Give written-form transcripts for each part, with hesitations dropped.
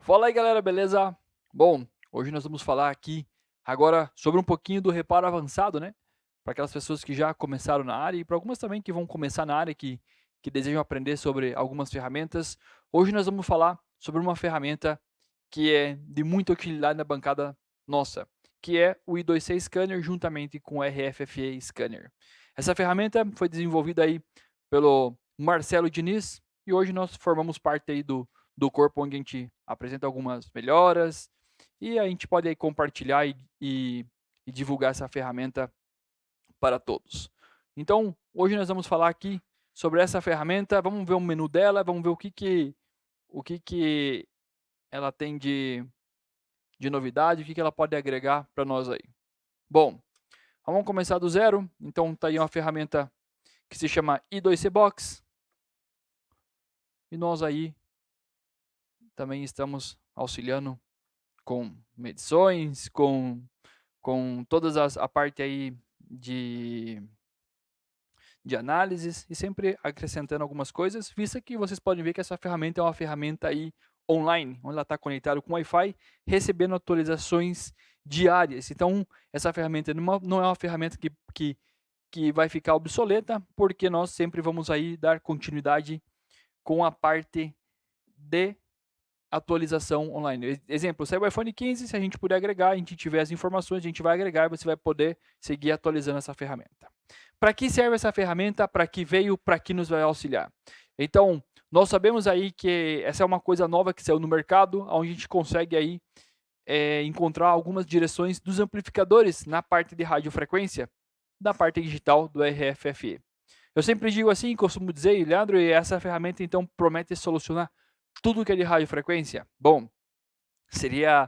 Fala aí galera, beleza? Bom, hoje nós vamos falar aqui agora sobre um pouquinho do reparo avançado, né? Para aquelas pessoas que já começaram na área e para algumas também que vão começar na área, que desejam aprender sobre algumas ferramentas. Hoje nós vamos falar sobre uma ferramenta que é de muita utilidade na bancada nossa, que é o I2C Scanner juntamente com o RFFE Scanner. Essa ferramenta foi desenvolvida aí pelo Marcelo Diniz e hoje nós formamos parte aí do corpo, onde a gente apresenta algumas melhoras e a gente pode aí compartilhar e divulgar essa ferramenta para todos. Então, hoje nós vamos falar aqui sobre essa ferramenta, vamos ver o menu dela, vamos ver o que ela tem de novidade, o que ela pode agregar para nós aí. Bom, vamos começar do zero, então tá aí uma ferramenta que se chama I2C Box, e nós aí também estamos auxiliando com medições, com todas a parte aí de, de análises e sempre acrescentando algumas coisas, visto que vocês podem ver que essa ferramenta é uma ferramenta aí online, onde ela está conectada com Wi-Fi, recebendo atualizações diárias. Então, essa ferramenta não é uma ferramenta que vai ficar obsoleta, porque nós sempre vamos aí dar continuidade com a parte de atualização online. Exemplo, saiu o iPhone 15, se a gente puder agregar, a gente tiver as informações, a gente vai agregar e você vai poder seguir atualizando essa ferramenta. Para que serve essa ferramenta? Para que veio? Para que nos vai auxiliar? Então, nós sabemos aí que essa é uma coisa nova que saiu no mercado, onde a gente consegue aí encontrar algumas direções dos amplificadores na parte de radiofrequência, da parte digital do RFFE. Eu sempre digo assim, costumo dizer, Leandro, e essa ferramenta então promete solucionar tudo que é de radiofrequência? Bom, seria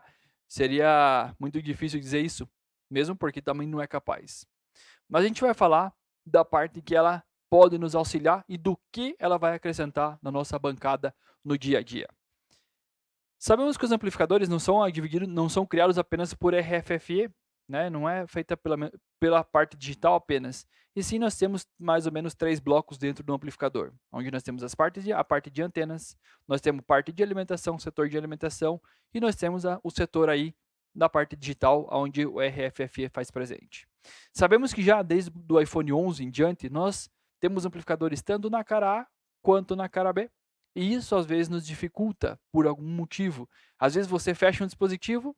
muito difícil dizer isso, mesmo porque também não é capaz. Mas a gente vai falar da parte que ela pode nos auxiliar e do que ela vai acrescentar na nossa bancada no dia a dia. Sabemos que os amplificadores não são criados apenas por RFFE, né? Não é feita pela parte digital apenas. E sim, nós temos mais ou menos 3 blocos dentro do amplificador, onde nós temos a parte de antenas, nós temos parte de alimentação, setor de alimentação, e nós temos o setor aí da parte digital, onde o RFFE faz presente. Sabemos que já desde o iPhone 11 em diante, nós temos amplificadores tanto na cara A quanto na cara B. E isso às vezes nos dificulta por algum motivo. Às vezes você fecha um dispositivo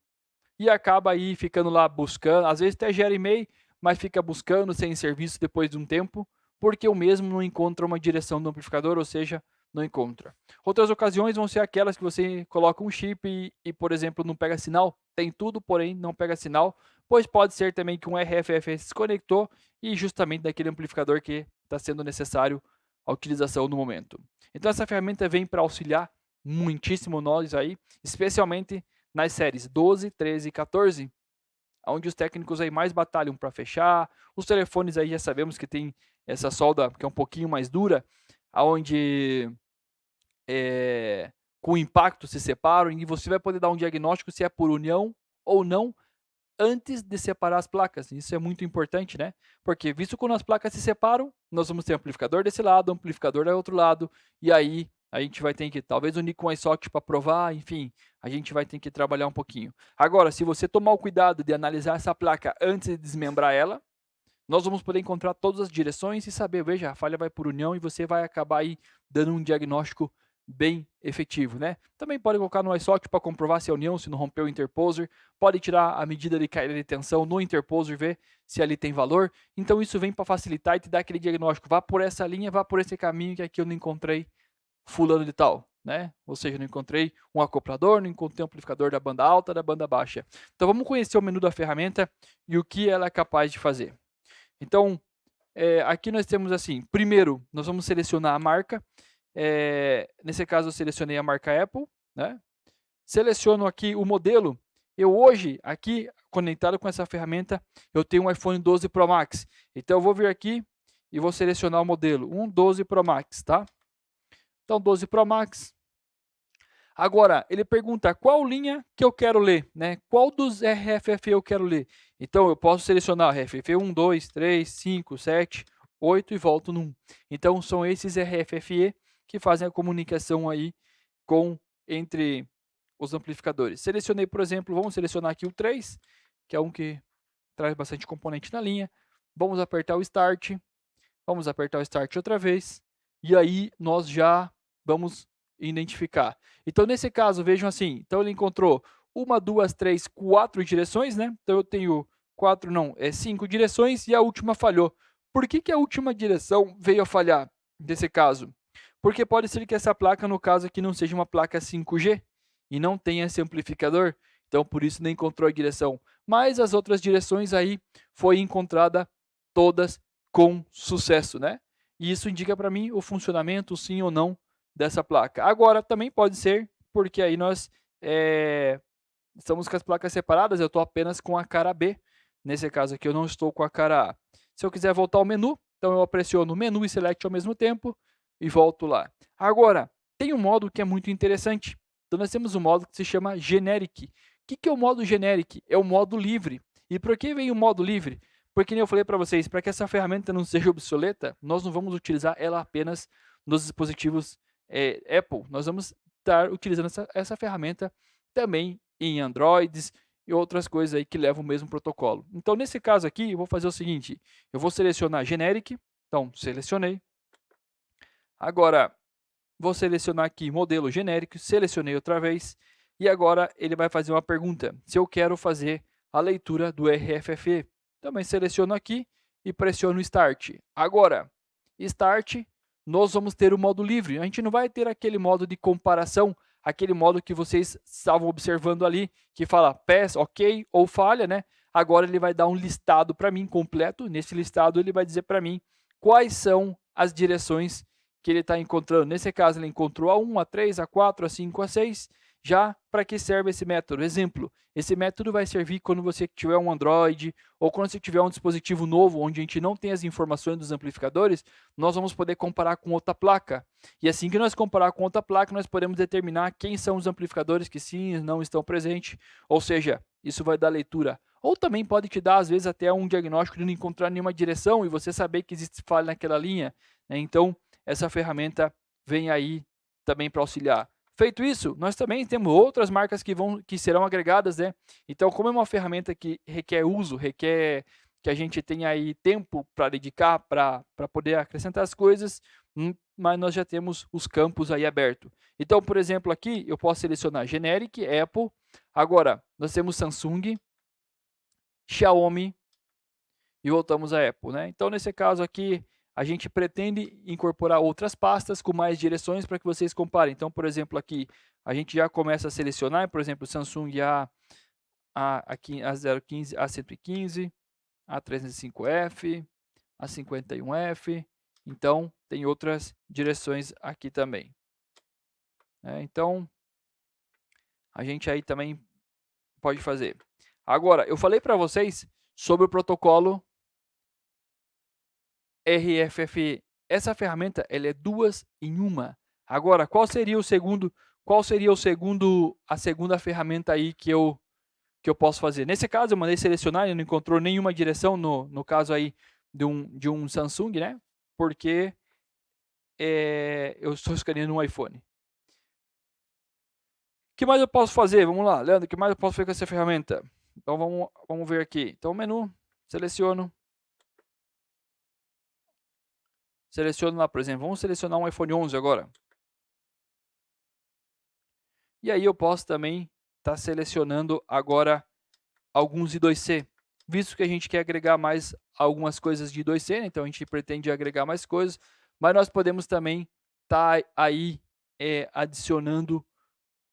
e acaba aí ficando lá buscando, às vezes até gera e-mail, mas fica buscando sem serviço depois de um tempo, porque o mesmo não encontra uma direção do amplificador, ou seja, não encontra. Outras ocasiões vão ser aquelas que você coloca um chip por exemplo, não pega sinal, tem tudo, porém não pega sinal, pois pode ser também que um RFF se desconectou e justamente daquele amplificador que está sendo necessário a utilização no momento. Então essa ferramenta vem para auxiliar muitíssimo nós aí, especialmente nas séries 12, 13 e 14, onde os técnicos aí mais batalham para fechar. Os telefones aí já sabemos que tem essa solda que é um pouquinho mais dura, aonde com o impacto se separam e você vai poder dar um diagnóstico se é por união ou não antes de separar as placas. Isso é muito importante, né? Porque visto quando as placas se separam, nós vamos ter amplificador desse lado, amplificador do outro lado, e aí a gente vai ter que talvez unir com o iSocket para provar, enfim, a gente vai ter que trabalhar um pouquinho. Agora, se você tomar o cuidado de analisar essa placa antes de desmembrar ela, nós vamos poder encontrar todas as direções e saber, veja, a falha vai por união e você vai acabar aí dando um diagnóstico bem efetivo, né? Também pode colocar no iSocket para comprovar se é união, se não rompeu o interposer, pode tirar a medida de caída de tensão no interposer, ver se ali tem valor. Então isso vem para facilitar e te dar aquele diagnóstico, vá por essa linha, vá por esse caminho que aqui eu não encontrei fulano de tal, né? Ou seja, não encontrei um acoplador, não encontrei um amplificador da banda alta, da banda baixa. Então vamos conhecer o menu da ferramenta e o que ela é capaz de fazer. Então, aqui nós temos assim, primeiro, nós vamos selecionar a marca. Nesse caso, eu selecionei a marca Apple, né? Seleciono aqui o modelo. Eu hoje, aqui, conectado com essa ferramenta, eu tenho um iPhone 12 Pro Max. Então, eu vou vir aqui e vou selecionar o modelo, um 12 Pro Max, tá? Então, 12 Pro Max. Agora, ele pergunta qual linha que eu quero ler, né? Qual dos RFFE eu quero ler? Então, eu posso selecionar RFFE 1, 2, 3, 5, 7, 8 e volto no 1. Então, são esses RFFE que fazem a comunicação aí com, entre os amplificadores. Selecionei, por exemplo, vamos selecionar aqui o 3, que é um que traz bastante componente na linha. Vamos apertar o Start. Vamos apertar o Start outra vez. E aí nós já vamos identificar. Então, nesse caso, vejam assim. Então, ele encontrou 1, 2, 3, 4 direções, né? Então, eu tenho 5 direções e a última falhou. Por que a última direção veio a falhar nesse caso? Porque pode ser que essa placa, no caso aqui, não seja uma placa 5G e não tenha esse amplificador. Então, por isso, não encontrou a direção. Mas as outras direções aí foi encontrada todas com sucesso, né? E isso indica para mim o funcionamento, sim ou não, dessa placa. Agora, também pode ser, porque aí nós estamos com as placas separadas, eu estou apenas com a cara B. Nesse caso aqui, eu não estou com a cara A. Se eu quiser voltar ao menu, então eu pressiono Menu e Select ao mesmo tempo e volto lá. Agora, tem um modo que é muito interessante. Então, nós temos um modo que se chama Generic. O que é o modo Generic? É o modo livre. E por que vem o modo livre? Porque, como eu falei para vocês, para que essa ferramenta não seja obsoleta, nós não vamos utilizar ela apenas nos dispositivos Apple. Nós vamos estar utilizando essa ferramenta também em Androids e outras coisas aí que levam o mesmo protocolo. Então, nesse caso aqui, eu vou fazer o seguinte, eu vou selecionar Generic, então, selecionei. Agora, vou selecionar aqui modelo genérico, selecionei outra vez, e agora ele vai fazer uma pergunta, se eu quero fazer a leitura do RFFE. Também seleciono aqui e pressiono Start. Agora, Start, nós vamos ter o modo livre, a gente não vai ter aquele modo de comparação, aquele modo que vocês estavam observando ali, que fala pass, ok, ou falha, né? Agora ele vai dar um listado para mim completo, nesse listado ele vai dizer para mim quais são as direções que ele está encontrando. Nesse caso, ele encontrou a 1, a 3, a 4, a 5, a 6. Já para que serve esse método? Exemplo, esse método vai servir quando você tiver um Android ou quando você tiver um dispositivo novo onde a gente não tem as informações dos amplificadores, nós vamos poder comparar com outra placa. E assim que nós comparar com outra placa, nós podemos determinar quem são os amplificadores que sim e não estão presentes. Ou seja, isso vai dar leitura. Ou também pode te dar, às vezes, até um diagnóstico de não encontrar nenhuma direção e você saber que existe falha naquela linha, né? Então, essa ferramenta vem aí também para auxiliar. Feito isso, nós também temos outras marcas que serão agregadas, né? Então, como é uma ferramenta que requer uso, requer que a gente tenha aí tempo para dedicar, para poder acrescentar as coisas, mas nós já temos os campos aí abertos. Então, por exemplo, aqui eu posso selecionar Generic, Apple. Agora, nós temos Samsung, Xiaomi e voltamos a Apple, né? Então, nesse caso aqui, a gente pretende incorporar outras pastas com mais direções para que vocês comparem. Então, por exemplo, aqui a gente já começa a selecionar, por exemplo, Samsung A015, A115, A305F, A51F. Então, tem outras direções aqui também. Então, a gente aí também pode fazer. Agora, eu falei para vocês sobre o protocolo RFFE. Essa ferramenta ela é 2 em 1. Agora, qual seria a segunda ferramenta aí que eu posso fazer? Nesse caso, eu mandei selecionar e não encontrou nenhuma direção no caso aí de um Samsung, né? Porque eu estou escaneando um iPhone. O que mais eu posso fazer? Vamos lá, Leandro, o que mais eu posso fazer com essa ferramenta? Então, vamos ver aqui. Então, menu, seleciono lá, por exemplo, vamos selecionar um iPhone 11 agora. E aí eu posso também estar selecionando agora alguns I2C, visto que a gente quer agregar mais algumas coisas de I2C, né? Então a gente pretende agregar mais coisas, mas nós podemos também estar aí adicionando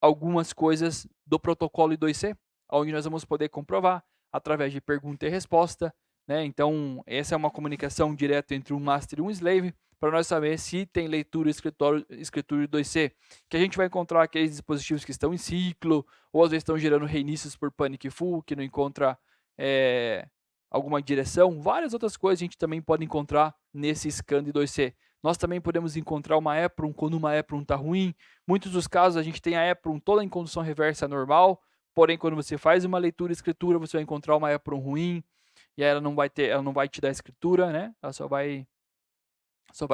algumas coisas do protocolo I2C, onde nós vamos poder comprovar através de pergunta e resposta, né? Então, essa é uma comunicação direta entre um master e um slave, para nós saber se tem leitura e escritura I2C, que a gente vai encontrar aqueles dispositivos que estão em ciclo, ou às vezes estão gerando reinícios por panic full, que não encontra alguma direção. Várias outras coisas a gente também pode encontrar nesse scan de I2C. Nós também podemos encontrar uma EPROM quando uma EPROM está ruim. Muitos dos casos a gente tem a EPROM toda em condução reversa normal, porém quando você faz uma leitura e escritura, você vai encontrar uma EPROM ruim, e aí ela não vai te dar escritura, né? Ela só vai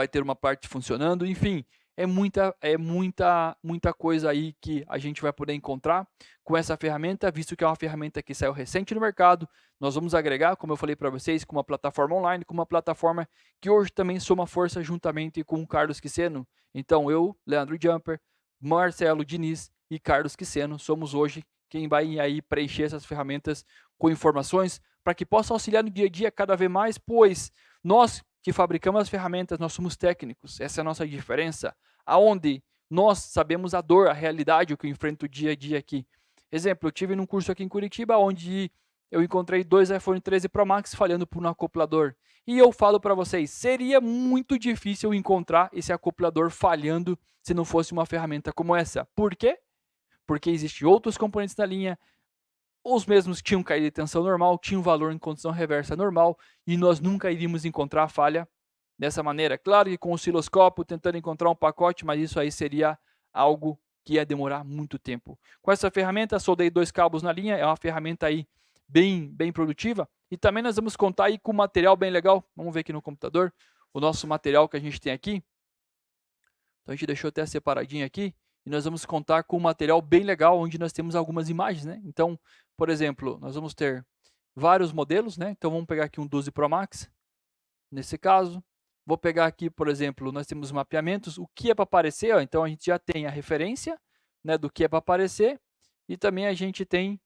ter uma parte funcionando. Enfim, muita coisa aí que a gente vai poder encontrar com essa ferramenta, visto que é uma ferramenta que saiu recente no mercado. Nós vamos agregar, como eu falei para vocês, com uma plataforma online, com uma plataforma que hoje também soma força juntamente com o Carlos Quiceno. Então eu, Leandro Jumper, Marcelo Diniz e Carlos Quiceno somos hoje quem vai aí preencher essas ferramentas com informações para que possa auxiliar no dia a dia cada vez mais, pois nós que fabricamos as ferramentas, nós somos técnicos, essa é a nossa diferença, aonde nós sabemos a dor, a realidade, o que eu enfrento dia a dia aqui. Exemplo, eu tive num curso aqui em Curitiba, onde eu encontrei 2 iPhone 13 Pro Max falhando por um acoplador. E eu falo para vocês, seria muito difícil encontrar esse acoplador falhando se não fosse uma ferramenta como essa. Por quê? Porque existem outros componentes na linha, os mesmos tinham caída de tensão normal, tinham valor em condição reversa normal, e nós nunca iríamos encontrar a falha dessa maneira. Claro que com o osciloscópio, tentando encontrar um pacote, mas isso aí seria algo que ia demorar muito tempo. Com essa ferramenta, soldei 2 cabos na linha, é uma ferramenta aí bem produtiva, e também nós vamos contar aí com um material bem legal. Vamos ver aqui no computador, o nosso material que a gente tem aqui. Então a gente deixou até separadinho aqui, e nós vamos contar com um material bem legal, onde nós temos algumas imagens, né? Então, por exemplo, nós vamos ter vários modelos, né? Então vamos pegar aqui um 12 Pro Max, nesse caso. Vou pegar aqui, por exemplo, nós temos mapeamentos, o que é para aparecer, ó, então a gente já tem a referência, né, do que é para aparecer, e também a gente tem,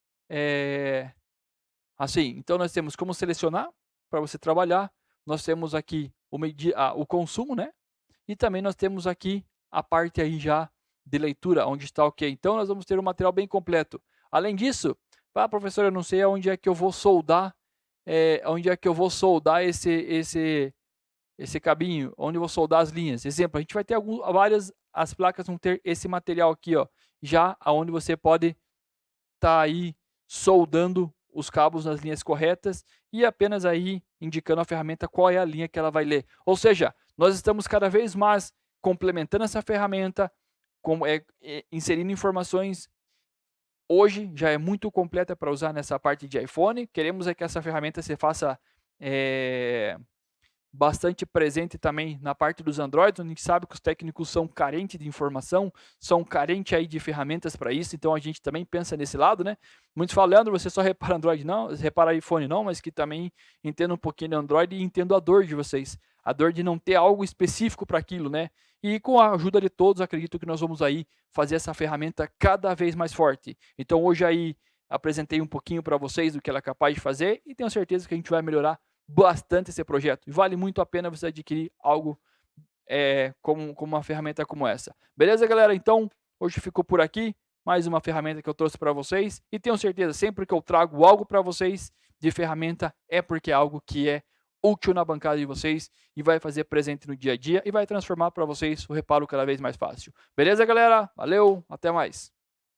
assim, então nós temos como selecionar para você trabalhar, nós temos aqui o consumo, né, e também nós temos aqui a parte aí já de leitura, onde está ok. Então nós vamos ter um material bem completo. Além disso, professor, eu não sei aonde é que eu vou soldar, esse cabinho, onde eu vou soldar as linhas. Exemplo, a gente vai ter as placas vão ter esse material aqui, ó, já aonde você pode estar aí soldando os cabos nas linhas corretas e apenas aí indicando a ferramenta qual é a linha que ela vai ler. Ou seja, nós estamos cada vez mais complementando essa ferramenta, inserindo informações. Hoje já é muito completa para usar nessa parte de iPhone. Queremos que essa ferramenta se faça bastante presente também na parte dos Androids, onde a gente sabe que os técnicos são carentes de informação, são carentes aí de ferramentas para isso, então a gente também pensa nesse lado, né? Muitos falam, Leandro, você só repara Android não, repara iPhone não, mas que também entendo um pouquinho de Android e entendo a dor de vocês, a dor de não ter algo específico para aquilo, né? E com a ajuda de todos, acredito que nós vamos aí fazer essa ferramenta cada vez mais forte. Então hoje aí apresentei um pouquinho para vocês do que ela é capaz de fazer e tenho certeza que a gente vai melhorar bastante esse projeto. E vale muito a pena você adquirir algo como uma ferramenta como essa. Beleza, galera? Então, hoje ficou por aqui. Mais uma ferramenta que eu trouxe para vocês. E tenho certeza, sempre que eu trago algo para vocês de ferramenta, é porque é algo que é útil na bancada de vocês e vai fazer presente no dia a dia e vai transformar para vocês o reparo cada vez mais fácil. Beleza, galera? Valeu, até mais.